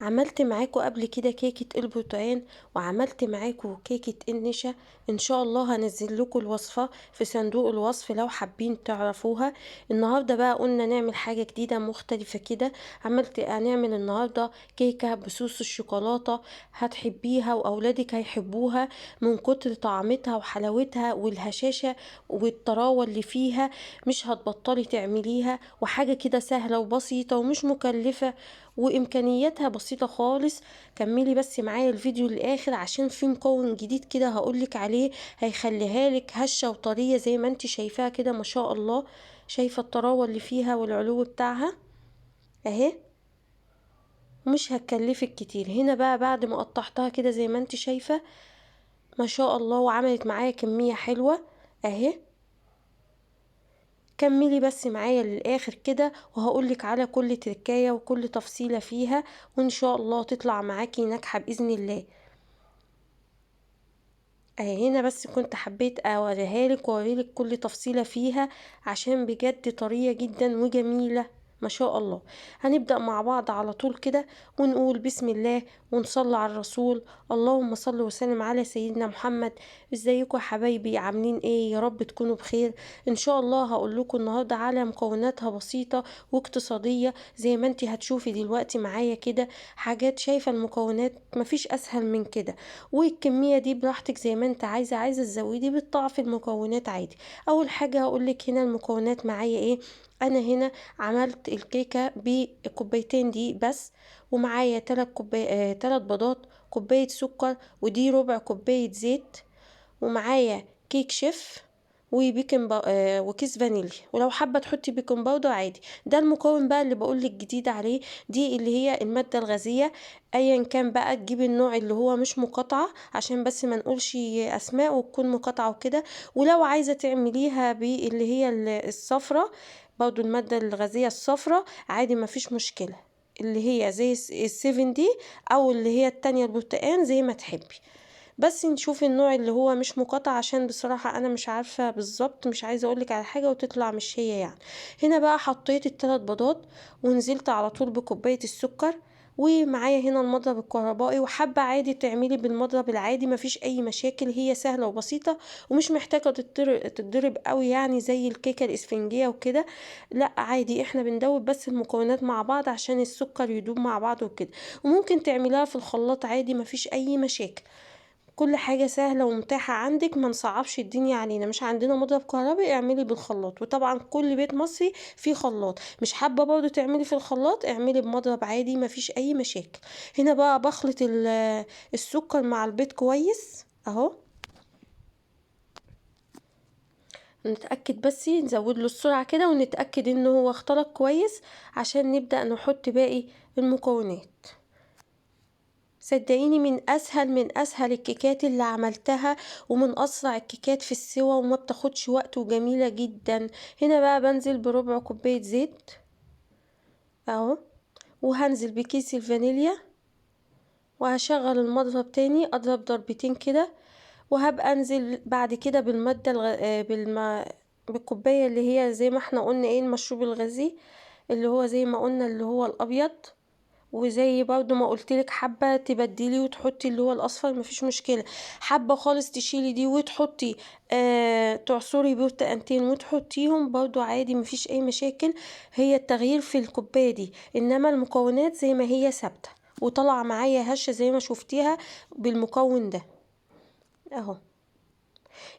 عملت معاكم قبل كده كيكة البرتقال، وعملت معاكم كيكة النشا. ان شاء الله هنزل لكم الوصفة في صندوق الوصف لو حابين تعرفوها. النهاردة بقى قلنا نعمل حاجة جديدة مختلفة كده. هنعمل النهاردة كيكة بصوص الشوكولاتة، هتحبيها واولادك هيحبوها من كتر طعمتها وحلاوتها والهشاشة والطراوة اللي فيها. مش هتبطلي تعمليها، وحاجة كده سهلة وبسيطة ومش مكلفة وامكانياتها بسيطة خالص. كملي بس معايا الفيديو للاخر عشان في مكون جديد كده هقولك عليه، هيخليها لك هشة وطرية زي ما انت شايفاها كده ما شاء الله. شايفة الطراوة اللي فيها والعلو بتاعها اهي. مش هتكلفك كتير. هنا بقى بعد ما قطعتها كده زي ما انت شايفة ما شاء الله، وعملت معايا كمية حلوة اهي. كملي بس معايا للاخر كده وهقولك على كل تركاية وكل تفصيلة فيها، وان شاء الله تطلع معاكي ناجحة باذن الله. اهي هنا بس كنت حبيت اوريها لك واوريلك كل تفصيلة فيها عشان بجد طرية جدا وجميلة ما شاء الله. هنبدأ مع بعض على طول كده ونقول بسم الله ونصلي على الرسول. اللهم صل وسلم على سيدنا محمد. ازيكم يا حبايبي، عاملين ايه؟ يا رب تكونوا بخير. ان شاء الله هقول لكم النهارده على مكوناتها بسيطة واقتصادية زي ما انتي هتشوفي دلوقتي معايا كده. حاجات شايفة المكونات مفيش اسهل من كده، والكمية دي براحتك زي ما انت عايزة تزودي بتضاعفي المكونات عادي. اول حاجة هقولك هنا المكونات معايا ايه. انا هنا عملت الكيكة بكوبايتين دي بس، ومعايا 3 بيضات، كوباية سكر، ودي ربع كوباية زيت، ومعايا كيك شيف وكيس فانيليا، ولو حابه تحطي بيكنج باودر عادي. ده المكون بقى اللي بقولك جديد عليه، دي اللي هي الماده الغازيه. ايا كان بقى تجيبي النوع اللي هو مش مقاطعه عشان بس ما نقولش اسماء وتكون مقاطعه وكده. ولو عايزه تعمليها باللي هي الصفرة، برضو الماده الغازيه الصفرة عادي مفيش مشكله، اللي هي زي السيفن دي او اللي هي التانية البرتقان زي ما تحبي. بس نشوف النوع اللي هو مش مقاطع عشان بصراحة انا مش عارفة بالظبط، مش عايزة اقولك على حاجة وتطلع مش هي يعني. هنا بقى حطيت ال3 بيضات ونزلت على طول بكوباية السكر، ومعايا هنا المضرب الكهربائي. وحابة عادي تعملي بالمضرب العادي مفيش اي مشاكل، هي سهلة وبسيطة ومش محتاجة تتضرب قوي يعني زي الكيكة الاسفنجية وكده. لا عادي، احنا بندوب بس المكونات مع بعض عشان السكر يدوب مع بعض وكده. وممكن تعمليها في الخلاط عادي مفيش اي مشاكل. كل حاجة سهلة ومتاحة عندك، ما نصعبش الدنيا علينا. مش عندنا مضرب كهربي اعملي بالخلاط، وطبعا كل بيت مصري فيه خلاط. مش حابة برضو تعملي في الخلاط اعملي بمضرب عادي مفيش اي مشاكل. هنا بقى بخلط السكر مع البيض كويس اهو. نتأكد بس نزود له السرعة كده ونتأكد انه هو اختلط كويس عشان نبدأ نحط باقي المكونات. صدقيني من اسهل الكيكات اللي عملتها، ومن اسرع الكيكات في السوا وما بتاخدش وقت وجميلة جدا. هنا بقى بنزل بربع كوباية زيت اهو، وهنزل بكيس الفانيليا، وهشغل المضرب تاني اضرب ضربتين كده. وهبقى انزل بعد كده بالمادة بالكوباية اللي هي زي ما احنا قلنا ايه المشروب الغازي، اللي هو زي ما قلنا اللي هو الابيض. وزي برضو ما قلتلك حابة تبدلي وتحطي اللي هو الاصفر مفيش مشكلة. حابة خالص تشيلي دي وتحطي تعصري برتقانتين وتحطيهم برضو عادي مفيش اي مشاكل. هي التغيير في الكوباية دي، انما المكونات زي ما هي ثابتة وطلع معايا هشة زي ما شفتيها بالمكون ده اهو.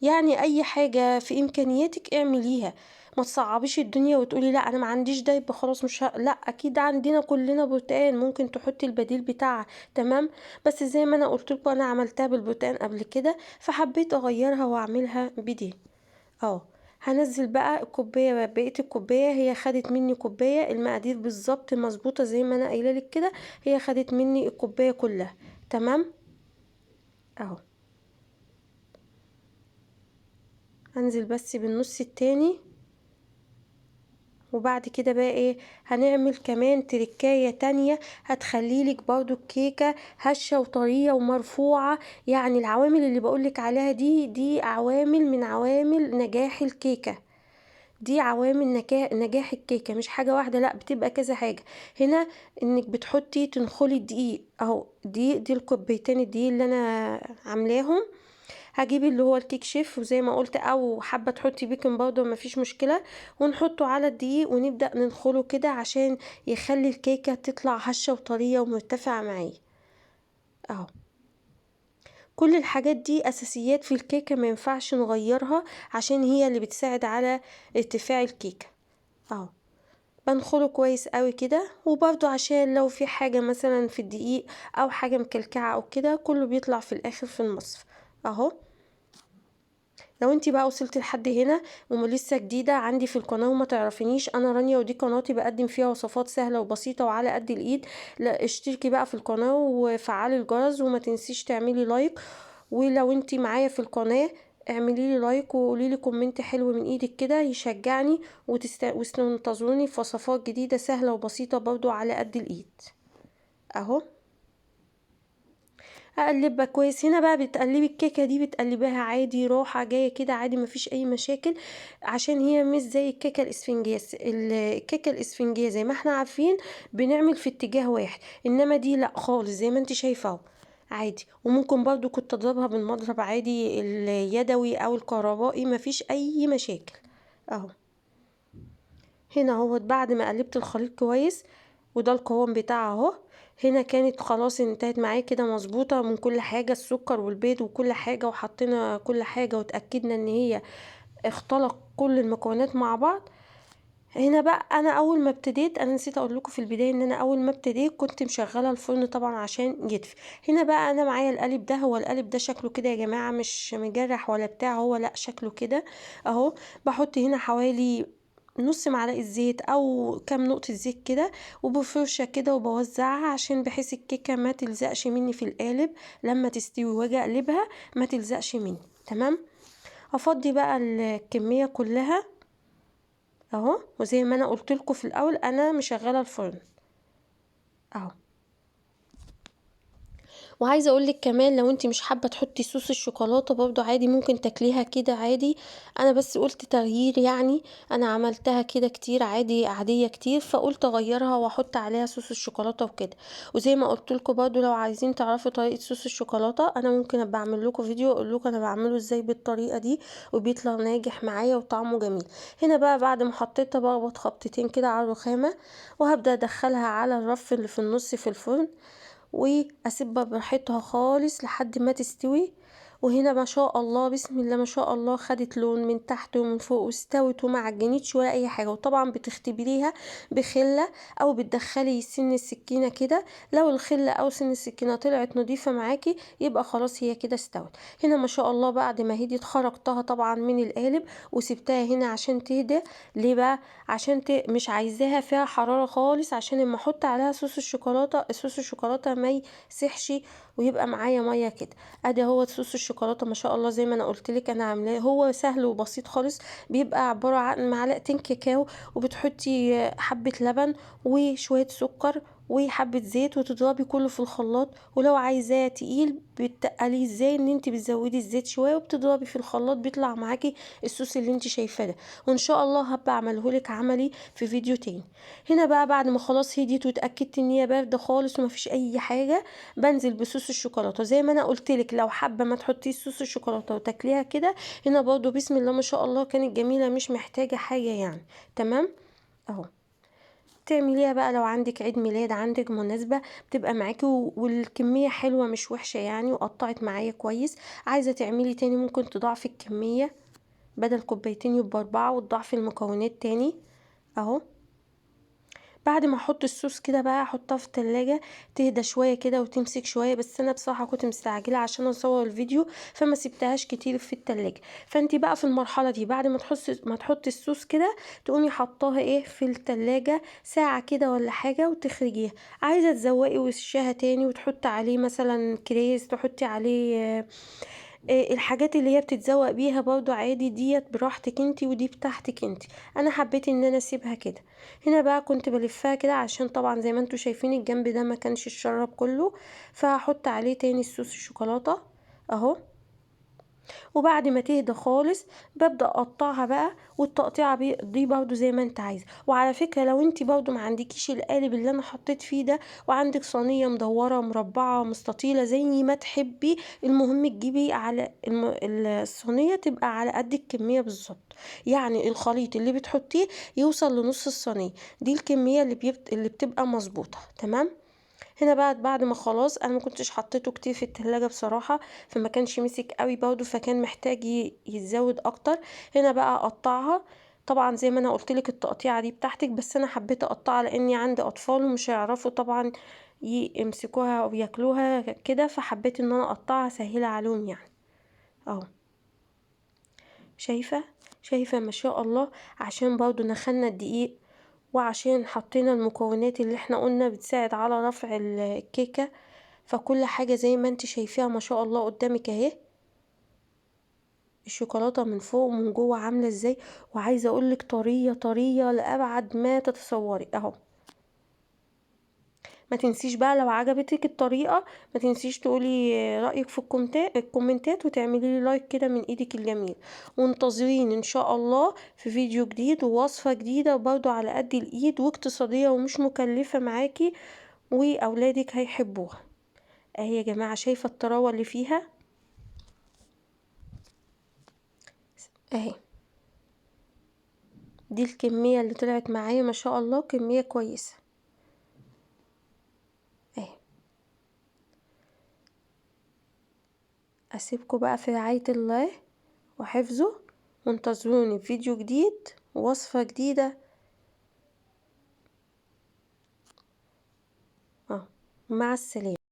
يعني اي حاجة في امكانياتك اعمليها، ما تصعبيش الدنيا وتقولي لا انا ما عنديش ده يبقى خلاص مش لا اكيد عندنا كلنا برتقال، ممكن تحطي البديل بتاعها تمام. بس زي ما انا قلت لكم انا عملتها بالبرتقال قبل كده فحبيت اغيرها واعملها بدي اهو. هنزل بقى الكوبايه، بقيه الكوبايه هي خدت مني كوبايه، المقادير بالظبط مظبوطه زي ما انا قايله لك كده. هي خدت مني الكوبايه كلها تمام اهو. هنزل بس بالنص التاني. وبعد كده بقى ايه، هنعمل كمان تركاية تانية هتخليلك برضو الكيكة هشة وطرية ومرفوعة. يعني العوامل اللي بقولك عليها دي عوامل من عوامل نجاح الكيكة. دي عوامل نجاح الكيكه، مش حاجه واحده، لا بتبقى كذا حاجه. هنا انك بتحطي تنخلي الدقيق اهو، دي الكوبايتين الدقيق اللي انا عاملاهم. هجيب اللي هو الكيك شيف وزي ما قلت، او حابه تحطي بيكنج باودر مفيش مشكله، ونحطه على الدقيق ونبدا ننخله كده عشان يخلي الكيكه تطلع هشه وطريه ومرتفعه معايا اهو. كل الحاجات دي اساسيات في الكيكه، ما ينفعش نغيرها عشان هي اللي بتساعد على ارتفاع الكيكه اهو. بنخله كويس قوي كده، وبرضو عشان لو في حاجه مثلا في الدقيق او حاجه مكلكعه او كده، كله بيطلع في الاخر في المصف اهو. لو انتي بقى وصلتي لحد هنا ولسه جديدة عندي في القناة وما تعرفينيش، انا رانيا ودي قناتي بقدم فيها وصفات سهلة وبسيطة وعلى قد الايد. لا اشتركي بقى في القناة وفعلي الجرس وما تنسيش تعملي لايك. ولو انتي معايا في القناة اعملي لي لايك وقولي لي كومنت حلو من ايدك كده يشجعني، وانتظروني في وصفات جديدة سهلة وبسيطة برضو على قد الايد اهو. اقلبها كويس. هنا بقى بتقلبي الكيكه دي، بتقلبيها عادي راحه جايه كده عادي، مفيش اي مشاكل، عشان هي مش زي الكيكه الاسفنجيه. الكيكه الاسفنجيه زي ما احنا عارفين بنعمل في اتجاه واحد، انما دي لا خالص زي ما انت شايفه اهو عادي. وممكن برضو كنت اضربها بالمضرب عادي اليدوي او الكهربائي، مفيش اي مشاكل اهو. هنا اهوت بعد ما قلبت الخليط كويس وده القوام بتاعها اهو. هنا كانت خلاص انتهت معايا كده مظبوطه من كل حاجه، السكر والبيض وكل حاجه، وحطينا كل حاجه واتاكدنا ان هي اختلط كل المكونات مع بعض. هنا بقى انا اول ما ابتديت، انا نسيت اقول لكم في البدايه ان انا اول ما ابتديت كنت مشغله الفرن طبعا عشان يدفي. هنا بقى انا معايا القالب ده، هو القالب ده شكله كده يا جماعه مش مجرح ولا بتاع، هو لا شكله كده اهو. بحط هنا حوالي نص معلقه زيت او كام نقطه زيت كده، وبفرشه كده وبوزعها عشان بحيث الكيكه ما تلزقش مني في القالب لما تستوي واجي اقلبها ما تلزقش مني. تمام. افضي بقى الكميه كلها اهو، وزي ما انا قلت لكم في الاول انا مشغله الفرن اهو. وعايزه اقول لك كمان لو انت مش حابه تحطي صوص الشوكولاته برضو عادي، ممكن تاكليها كده عادي. انا بس قلت تغيير يعني، انا عملتها كده كتير عادي عاديه كتير، فقلت اغيرها واحط عليها صوص الشوكولاته وكده. وزي ما قلت لكم برضو لو عايزين تعرفوا طريقه صوص الشوكولاته، انا ممكن ابقى اعمل لكم فيديو اقول لكم انا بعمله ازاي بالطريقه دي، وبيطلع ناجح معايا وطعمه جميل. هنا بقى بعد ما حطيتها بخبط خبطتين كده على الرخامه، وهبدا ادخلها على الرف اللي في النص في الفرن، واسيبها براحتها خالص لحد ما تستوي. وهنا ما شاء الله بسم الله ما شاء الله خدت لون من تحت ومن فوق واستوت وما عجنتش ولا اي حاجه. وطبعا بتختبريها بخله او بتدخلي سن السكينه كده، لو الخله او سن السكينه طلعت نظيفه معاكي يبقى خلاص هي كده استوت. هنا ما شاء الله بعد ما هديت خرجتها طبعا من القالب وسبتها هنا عشان تهدى. ليه بقى؟ عشان مش عايزاها فيها حراره خالص، عشان لما احط عليها صوص الشوكولاته ما يسحش ويبقى معايا ميه كده. ادي هو صوص الشوكولاته ما شاء الله زي ما انا قلت لك انا عاملاه، هو سهل وبسيط خالص. بيبقى عباره عن معلقتين كاكاو، وبتحطي حبه لبن وشويه سكر وحبه زيت، وتضربي كله في الخلاط. ولو عايزاه تقيل بتقليه ازاي، ان انت بتزودي الزيت شويه وبتضربي في الخلاط بيطلع معاكي الصوص اللي انت شايفاه ده. وان شاء الله هبقى اعملهولك عملي في فيديو تاني. هنا بقى بعد ما خلاص هديت واتاكدت ان هي بارده خالص ومفيش اي حاجه، بنزل بصوص الشوكولاته زي ما انا قلتلك. لو حابه ما تحطيش صوص الشوكولاته وتاكليها كده، هنا برضو بسم الله ما شاء الله كانت جميله مش محتاجه حاجه يعني. تمام اهو. تعمليها بقى لو عندك عيد ميلاد عندك مناسبة بتبقى معاكي والكمية حلوة مش وحشة يعني، وقطعت معايا كويس. عايزة تعملي تاني ممكن تضاعفي الكمية، بدل كوبايتين يبقى 4 وتضاعفي المكونات تاني اهو. بعد ما احط الصوص كده بقى احطها في التلاجة تهدى شوية كده وتمسك شوية، بس انا بصراحة كنت مستعجلة عشان اصور الفيديو فما سبتهاش كتير في التلاجة. فانتي بقى في المرحلة دي بعد ما تحطي الصوص كده تقومي حطاها ايه في التلاجة ساعة كده ولا حاجة وتخرجيها. عايزة تزوقي وشها تاني وتحطي عليه مثلا كريز، تحطي عليه الحاجات اللي هي بتتزوق بيها برضو عادي، ديت براحتك انتي ودي بتاعتك انتي. انا حبيت ان انا اسيبها كده. هنا بقى كنت بلفها كده عشان طبعا زي ما انتوا شايفين الجنب ده ما كانش الشرب كله، فهحط عليه تاني الصوص الشوكولاته اهو. وبعد ما تهدى خالص ببدأ اقطعها بقى، والتقطيعة دي برضو زي ما انت عايزة. وعلى فكرة لو انت برضو ما عندكيش القالب اللي انا حطيت فيه ده، وعندك صينية مدورة مربعة مستطيلة زي ما تحبي، المهم تجيبي على الصينية تبقى على قد الكمية بالظبط. يعني الخليط اللي بتحطيه يوصل لنص الصينية، دي الكمية اللي بتبقى مظبوطة تمام. هنا بعد ما خلاص انا ما كنتش حطيته كتير في التلاجة بصراحة، فما كانش مسك قوي برضو، فكان محتاج يتزود اكتر. هنا بقى اقطعها. طبعا زي ما انا قلت لك التقطيعه دي بتاعتك، بس انا حبيت اقطعها لاني عندي اطفال ومش هيعرفوا طبعا يمسكوها او ياكلوها كده، فحبيت ان انا اقطعها سهله عليهم يعني. اهو شايفه ما شاء الله، عشان برضو نخلنا الدقيق، وعشان حطينا المكونات اللي احنا قلنا بتساعد على رفع الكيكة. فكل حاجة زي ما انت شايفاها ما شاء الله قدامك اهي، الشوكولاتة من فوق ومن جوه عاملة ازاي. وعايزة اقولك طرية لأبعد ما تتصوري اهو. ما تنسيش بقى لو عجبتك الطريقة، ما تنسيش تقولي رأيك في الكومنتات، وتعملي لي لايك كده من ايدك الجميل. وانتظرين ان شاء الله في فيديو جديد ووصفة جديدة برضو على قد الايد واقتصادية ومش مكلفة معاكي، واولادك هيحبوها. اهي يا جماعة شايفة الطراوة اللي فيها اهي. دي الكمية اللي طلعت معايا ما شاء الله، كمية كويسة اهي. اسيبكم بقى في رعاية الله وحفظه، وانتظروني في فيديو جديد ووصفة جديدة. مع السلامة.